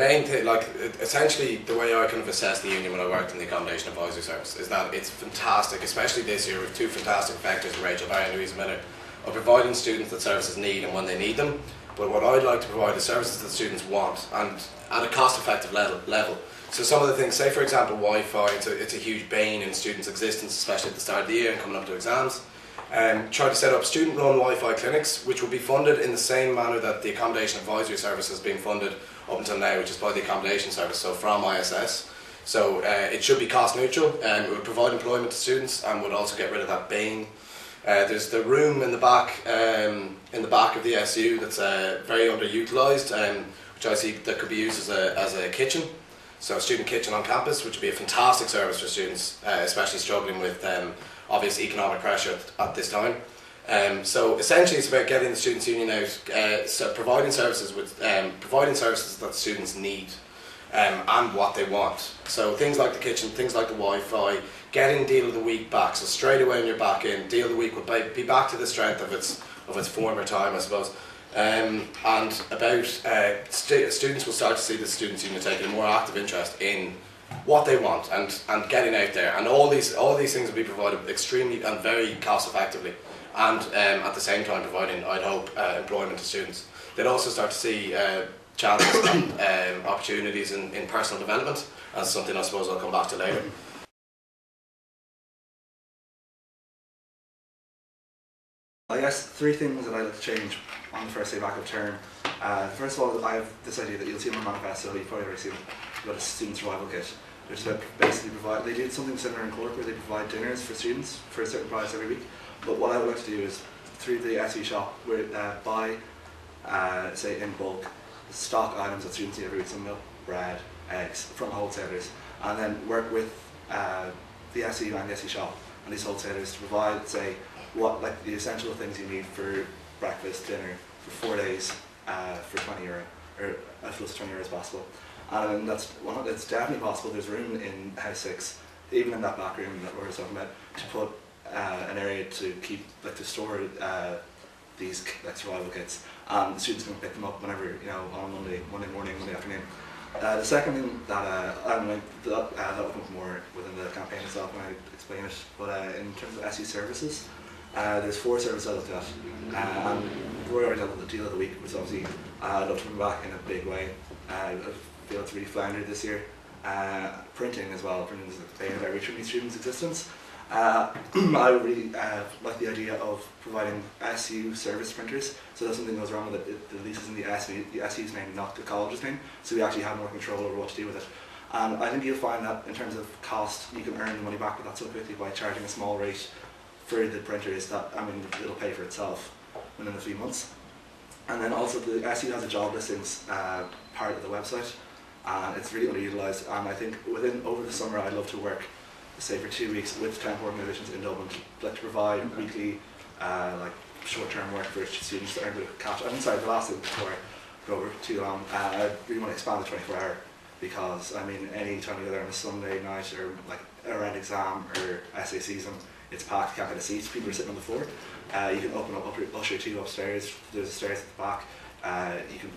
main thing, like essentially the way I kind of assessed the union when I worked in the accommodation advisory service is that it's fantastic, especially this year with two fantastic vectors, Rachel Barry and Louisa Miller, of providing students that services need and when they need them. But what I'd like to provide is services that students want and at a cost-effective level. So some of the things, say for example Wi-Fi, it's a huge bane in students' existence, especially at the start of the year and coming up to exams. Try to set up student-run Wi-Fi clinics, which will be funded in the same manner that the accommodation advisory service has been funded up until now, which is by the accommodation service, so from ISS. So it should be cost neutral, and it would provide employment to students and would also get rid of that bane. There's the room in the back of the SU that's very underutilised, which I see that could be used as a kitchen. So a student kitchen on campus, which would be a fantastic service for students, especially struggling with obvious economic pressure at this time. So essentially it's about getting the Students' Union out, so providing services that students need and what they want. So things like the kitchen, things like the Wi-Fi, getting deal of the week back. So straight away when you're back in, deal of the week will be back to the strength of its former time, I suppose. And about students will start to see the Students' Union taking a more active interest in what they want and getting out there, and all these things will be provided extremely and very cost effectively, and at the same time providing, I'd hope, employment to students. They'd also start to see chances and opportunities in personal development, as something I suppose I'll come back to later. I guess three things that I'd like to change on the first day back of term. First of all, I have this idea that you'll see in my manifesto, you've probably already seen it, about a student survival kit. Which is basically they do something similar in Cork where they provide dinners for students for a certain price every week. But what I would like to do is, through the SE shop, where buy, say in bulk, stock items that students need every week, some milk, bread, eggs, from wholesalers, and then work with the SE and the SE shop and these wholesalers to provide, say, like the essential things you need for breakfast, dinner, for 4 days, for €20, or as close to €20 as possible. And it's definitely possible. There's room in House 6, even in that back room that we were talking about, to put an area to keep, like, to store these like survival kits, and the students can pick them up whenever, you know, on Monday morning, Monday afternoon. The second thing that that will come up more within the campaign itself when I explain it. But in terms of SE services, there's 4 services I looked at, and Roy already dealt with the deal of the week, which obviously I'd love to bring back in a big way. I feel it's really floundered this year. Printing as well. Printing is the bane of every Trinity student's existence. I really like the idea of providing SU service printers, so that something goes wrong with it, the lease is in the SU's name, not the college's name, so we actually have more control over what to do with it. And I think you'll find that in terms of cost, you can earn the money back with that so quickly by charging a small rate for the printers that, I mean, it'll pay for itself within a few months. And then also the SU has a job listings part of the website, and it's really underutilised, and I think over the summer I'd love to work, say, for 2 weeks with temp organisations in Dublin to provide weekly like short-term work for students to earn a bit of cash. I'm sorry, the last thing before I go over too long, I really want to expand the 24-hour, because I mean any time you're there on a Sunday night or like around exam or essay season, it's packed, you can't get a seat, people are sitting on the floor. You can open up usher 2 upstairs, there's stairs at the back. You can,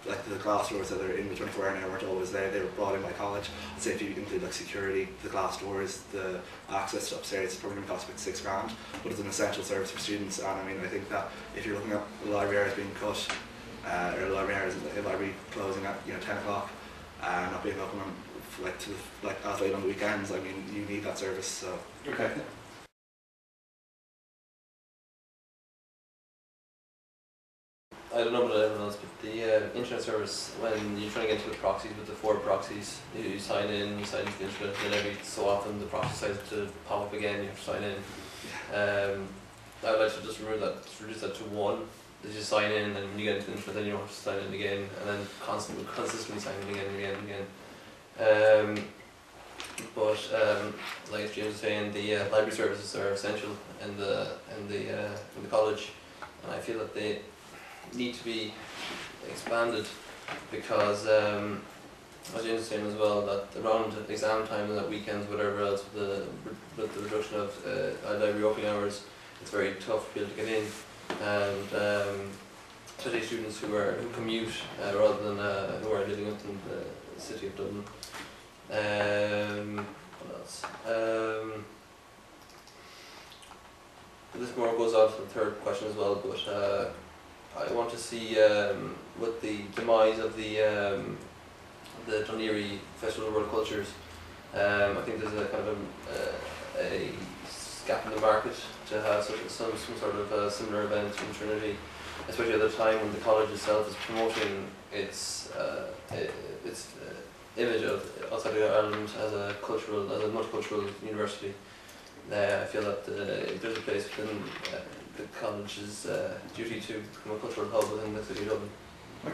like the glass doors that are in the 24-hour now weren't always there, they were brought in by college. I'd say if you include like security, the glass doors, the access to upstairs, it's probably going to cost about £6 grand, but it's an essential service for students. And I mean, I think that if you're looking at the library hours being cut, or the library closing at 10 o'clock, not being open on, like as late on the weekends, I mean, you need that service. So. Okay. I don't know about everyone else, but the internet service, when you're trying to get into the proxies with the 4 proxies, you sign into the internet, and every so often the proxy decides to pop up again, you have to sign in. I would like to just reduce that to 1. You just sign in, and then when you get into the internet, then you don't have to sign in again, and then consistently sign in again and again and again. Like James was saying, the library services are essential in the college, and I feel that they need to be expanded, because as James was saying as well, that around exam time and at weekends, whatever else, with the reduction of library opening hours, it's very tough for people to get in, and especially students who commute rather than who are living up in the city of Dublin. What else? This more goes on to the third question as well, but I want to see with the demise of the Dunleary Festival of World Cultures. I think there's a kind of a gap in the market to have some sort of similar events from Trinity, especially at the time when the college itself is promoting its image of outside of Ireland as a multicultural university. I feel that there's a place within the college's duty to become a cultural hub within the city of Dublin.